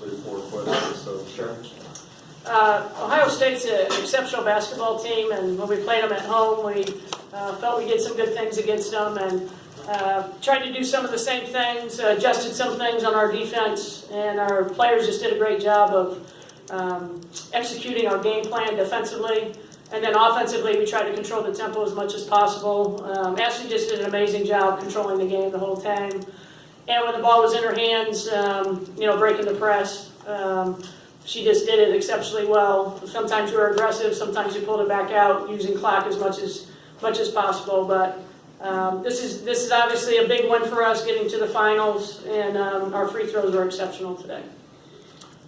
3-4 questions, so Sharon. Ohio State's an exceptional basketball team, and when we played them at home, we felt we did some good things against them, and tried to do some of the same things, adjusted some things on our defense, and our players just did a great job of executing our game plan defensively. And then offensively, we tried to control the tempo as much as possible. Ashley just did an amazing job controlling the game the whole time. And when the ball was in her hands, breaking the press, she just did it exceptionally well. Sometimes we were aggressive, sometimes we pulled it back out, using clock as much as possible. But this is obviously a big win for us, getting to the finals, and our free throws were exceptional today.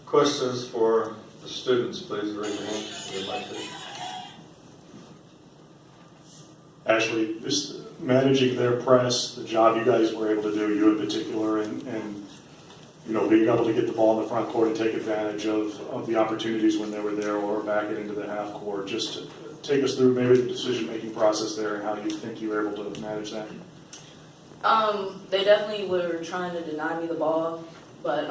Questions for the students, please raise your hand. Your mic, please. Ashley, just managing their press, the job you guys were able to do, you in particular, and being able to get the ball in the front court and take advantage of the opportunities when they were there or back it into the half court. Just to take us through maybe the decision-making process there and how you think you were able to manage that. They definitely were trying to deny me the ball, but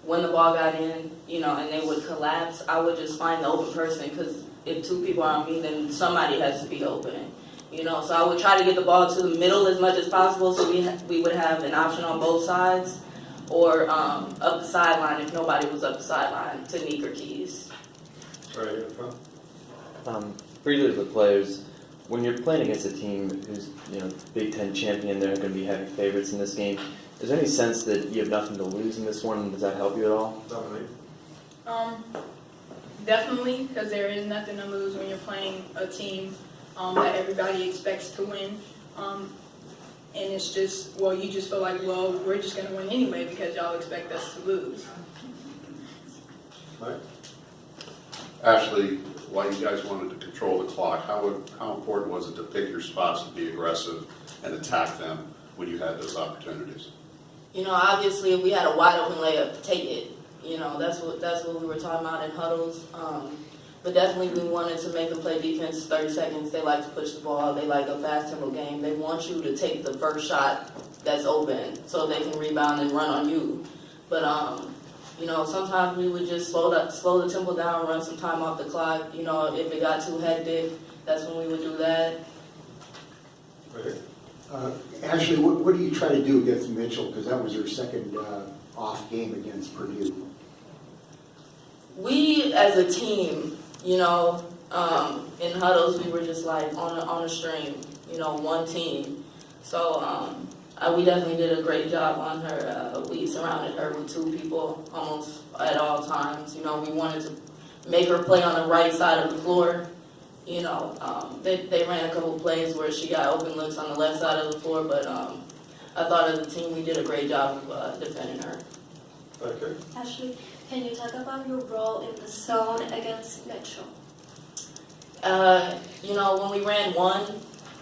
when the ball got in, and they would collapse, I would just find the open person, because if two people are on me, then somebody has to be open. So I would try to get the ball to the middle as much as possible, so we would have an option on both sides, or up the sideline if nobody was up the sideline, to Nick or Keys. Right in front. For either of the players, when you're playing against a team who's Big Ten champion, they're going to be heavy favorites in this game. Is there any sense that you have nothing to lose in this one? Does that help you at all? Dominique? Definitely, because there is nothing to lose when you're playing a team that everybody expects to win. And it's just, you just feel like, we're just going to win anyway because y'all expect us to lose. Mike? Ashley, while you guys wanted to control the clock, how important was it to pick your spots to be aggressive and attack them when you had those opportunities? Obviously, if we had a wide open layup, take it. That's what we were talking about in huddles. But definitely we wanted to make them play defense 30 seconds. They like to push the ball. They like a fast tempo game. They want you to take the first shot that's open so they can rebound and run on you. But, sometimes we would just slow the tempo down, run some time off the clock. If it got too hectic, that's when we would do that. Right. Ashley, what do you try to do against Mitchell? Because that was her second off game against Purdue. We, as a team, in huddles, we were just like on a stream, one team. So we definitely did a great job on her. We surrounded her with two people almost at all times. We wanted to make her play on the right side of the floor. They ran a couple plays where she got open looks on the left side of the floor, but I thought as a team we did a great job of defending her. Okay. Ashley, can you talk about your role in the zone against Metro? When we ran one,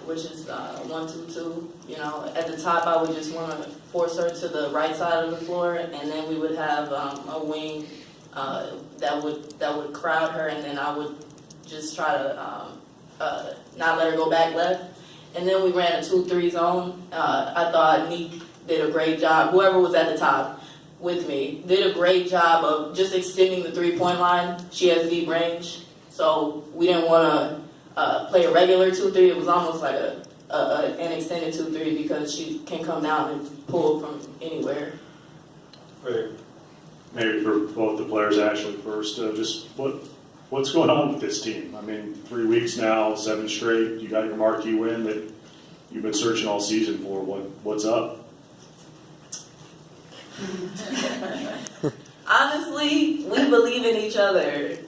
which is 1-2-2, at the top I would just want to force her to the right side of the floor, and then we would have a wing that would crowd her, and then I would just try to not let her go back left. And then we ran a 2-3 zone. I thought Nick did a great job. Whoever was at the top with me did a great job of just extending the three-point line. She has deep range, so we didn't want to play a regular 2-3. It was almost like an extended 2-3 because she can come down and pull from anywhere. Right. Maybe for both the players, Ashley, first, just what's going on with this team? 3 weeks now, 7 straight. You got your marquee win that you've been searching all season for. What's up? Honestly, we believe in each other.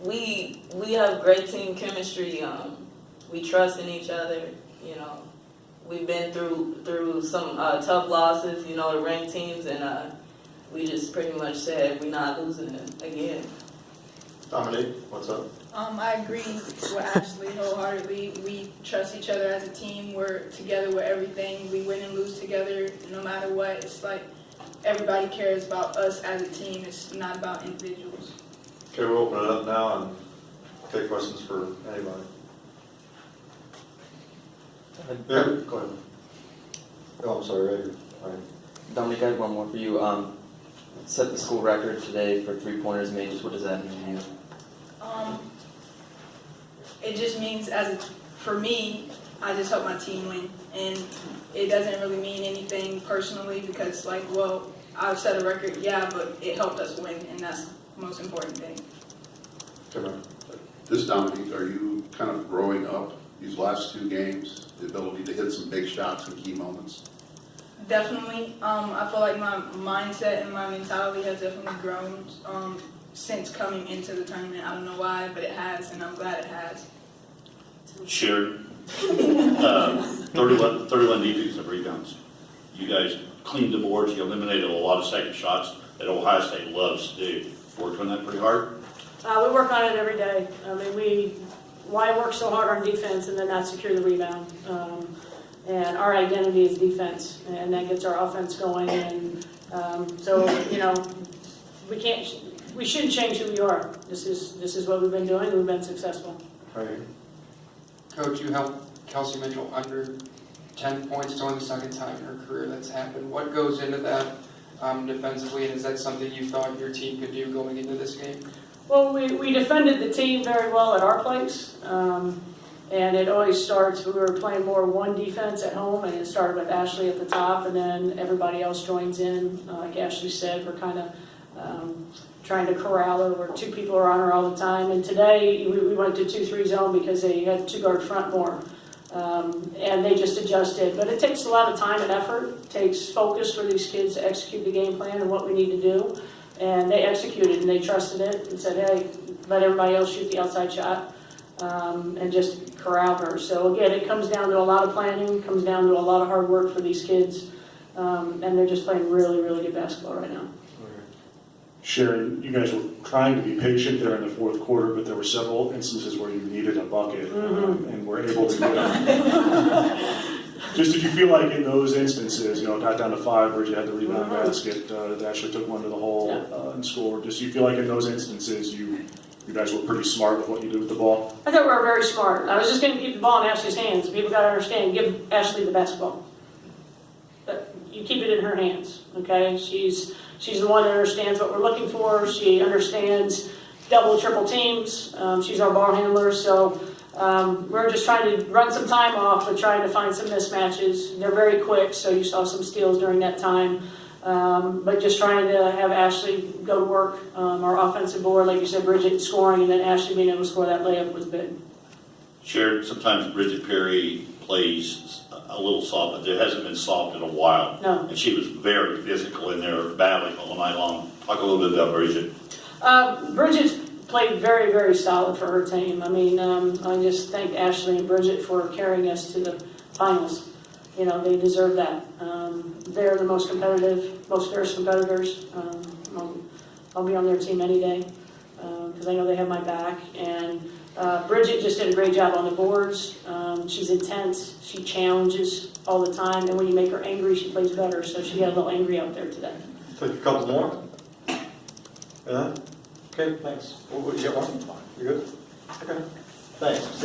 We have great team chemistry. We trust in each other. We've been through some tough losses, to ranked teams, and we just pretty much said we're not losing it again. Dominique, what's up? I agree with Ashley wholeheartedly. We trust each other as a team. We're together with everything. We win and lose together no matter what. It's like everybody cares about us as a team. It's not about individuals. Okay, we'll open it up now and take questions for anybody. Yeah, go ahead. Oh, I'm sorry, right here. All right. Dominic, I have one more for you. set the school record today for three-pointers made. Just what does that mean to you? It just means, for me, I just help my team win, and it doesn't really mean anything personally because, like, well, I set a record, yeah, but it helped us win, and that's the most important thing. This, Dominique, are you kind of growing up these last two games, the ability to hit some big shots in key moments? Definitely. I feel like my mindset and my mentality has definitely grown since coming into the tournament. I don't know why, but it has, and I'm glad it has. Sharon, 31 defensive rebounds. You guys cleaned the boards, you eliminated a lot of second shots that Ohio State loves to do. Worked on that pretty hard? We work on it every day. I mean, why work so hard on defense and then not secure the rebound? And our identity is defense, and that gets our offense going. And so, you know, we shouldn't change who we are. This is what we've been doing. We've been successful. Coach, you helped Kelsey Mitchell under 10 points. It's only the second time in her career that's happened. What goes into that defensively, and is that something you thought your team could do going into this game? Well, we defended the team very well at our place, and it always starts, we were playing more one defense at home, and it started with Ashley at the top, and then everybody else joins in. Like Ashley said, we're kind of trying to corral her where two people are on her all the time, and today we went to 2-3 zone because they had two-guard front more, and they just adjusted. But it takes a lot of time and effort. It takes focus for these kids to execute the game plan and what we need to do. And they executed, and they trusted it, and said, hey, let everybody else shoot the outside shot, and just corral her. So again, it comes down to a lot of planning, comes down to a lot of hard work for these kids, and they're just playing really, really good basketball right now. Sharon, you guys were trying to be patient there in the fourth quarter, but there were several instances where you needed a bucket, and were able to get it. Just did you feel like in those instances, you know, it got down to 5, where you had the rebound basket, that actually took one to the hole and scored. Just you feel like in those instances, you guys were pretty smart with what you did with the ball? I thought we were very smart. I was just going to keep the ball in Ashley's hands. People got to understand, give Ashley the basketball. But you keep it in her hands, okay? She's the one that understands what we're looking for. She understands double, triple teams. She's our ball handler, so we're just trying to run some time off, but trying to find some mismatches. They're very quick, so you saw some steals during that time. But just trying to have Ashley go to work. Our offensive board, like you said, Bridget scoring, and then Ashley being able to score that layup was big. Sharon, sometimes Bridget Perry plays a little soft, but it hasn't been soft in a while. No. And she was very physical in there, battling all night long. Talk a little bit about Bridget. Bridget's played very, very solid for her team. I mean, I just thank Ashley and Bridget for carrying us to the finals. You know, they deserve that. They're the most competitive, most fierce competitors. I'll be on their team any day because I know they have my back. And Bridget just did a great job on the boards. She's intense. She challenges all the time. And when you make her angry, she plays better. So she got a little angry out there today. Take a couple more. Yeah? Okay, thanks. You got one? You good? Okay. Thanks.